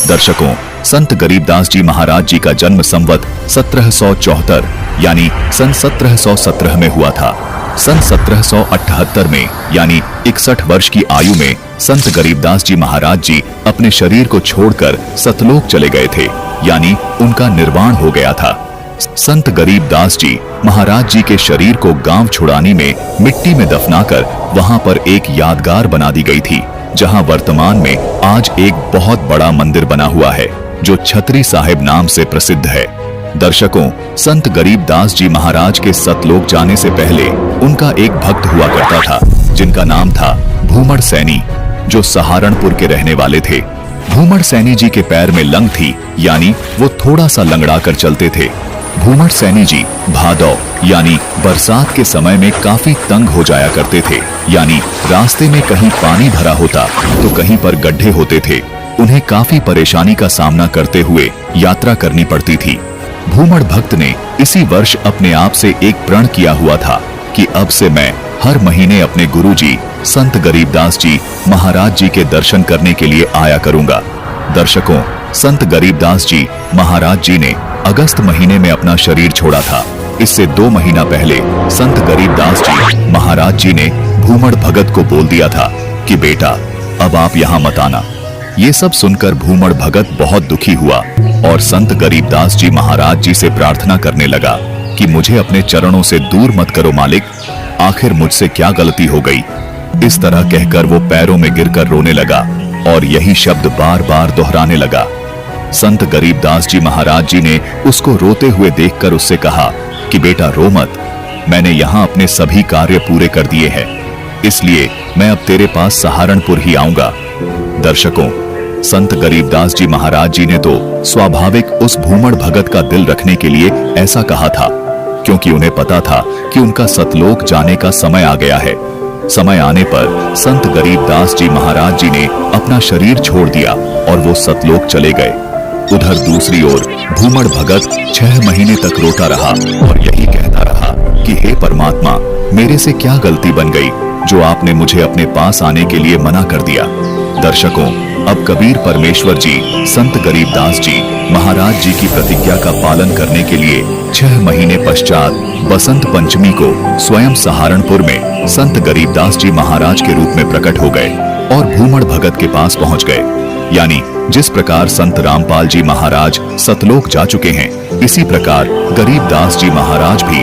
दर्शकों, संत गरीबदास जी महाराज जी का जन्म संवत 1774 यानी सन 1717 में हुआ था। सन 1778 में यानी 61 वर्ष की आयु में संत गरीबदास जी महाराज जी अपने शरीर को छोड़कर सतलोक चले गए थे, यानी उनका निर्वाण हो गया था। संत गरीबदास जी महाराज जी के शरीर को गांव छुड़ानी में मिट्टी में दफनाकर वहां पर एक यादगार बना दी गई थी, जहां वर्तमान में आज एक बहुत बड़ा मंदिर बना हुआ है जो छतरी साहिब नाम से प्रसिद्ध है। दर्शकों, संत गरीबदास जी महाराज के सतलोक जाने से पहले उनका एक भक्त हुआ करता था जिनका नाम था भूमड़ सैनी, जो सहारनपुर के रहने वाले थे। भूमड़ सैनी जी के पैर में लंग थी, यानी वो थोड़ा सा लंगड़ा कर चलते थे। भूमड़ सैनी जी भादौ यानी बरसात के समय में काफी तंग हो जाया करते थे, यानी रास्ते में कहीं पानी भरा होता तो कहीं पर गड्ढे होते थे। उन्हें काफी परेशानी का सामना करते हुए यात्रा करनी पड़ती थी। भूमड़ भक्त ने इसी वर्ष अपने आप से एक प्रण किया हुआ था कि अब से मैं हर महीने अपने गुरुजी संत गरीबदास जी महाराज जी के दर्शन करने के लिए आया करूंगा। दर्शकों, संत गरीबदास जी महाराज जी ने अगस्त महीने में अपना शरीर छोड़ा था। इससे 2 महीना पहले संत गरीबदास जी महाराज जी ने भूमड़ भगत को बोल दिया था कि बेटा अब आप यहाँ मत आना। ये सब सुनकर भूमड़ भगत बहुत दुखी हुआ और संत गरीबदास जी महाराज जी से प्रार्थना करने लगा कि मुझे अपने चरणों से दूर मत करो मालिक, आखिर मुझसे क्या गलती हो गई। इस तरह कहकर वो पैरों में गिरकर रोने लगा और यही शब्द बार बार दोहराने लगा। संत गरीबदास जी महाराज जी ने उसको रोते हुए देखकर उससे कहा कि बेटा रो मत, मैंने यहाँ अपने सभी कार्य पूरे कर दिए हैं, इसलिए मैं अब तेरे पास सहारनपुर ही आऊंगा। दर्शकों, संत गरीबदास जी महाराज जी ने तो स्वाभाविक उस भूमड़ भगत का दिल रखने के लिए ऐसा कहा था, क्योंकि उन्हें पता था कि उनका सतलोक जाने का समय आ गया है। समय आने पर संत गरीबदास जी महाराज जी ने अपना शरीर छोड़ दिया और वो सतलोक चले गए। उधर दूसरी ओर भूमड़ भगत 6 महीने तक रोता रहा और यही कहता रहा कि हे परमात्मा, मेरे से क्या गलती बन गई जो आपने मुझे अपने पास आने के लिए मना कर दिया। दर्शकों, अब कबीर परमेश्वर जी संत गरीबदास जी महाराज जी की प्रतिज्ञा का पालन करने के लिए 6 महीने पश्चात बसंत पंचमी को स्वयं सहारनपुर में संत गरीबदास जी महाराज के रूप में प्रकट हो गए और भूमड़ भगत के पास पहुंच गए। यानी जिस प्रकार संत रामपाल जी महाराज सतलोक जा चुके हैं, इसी प्रकार गरीबदास जी महाराज भी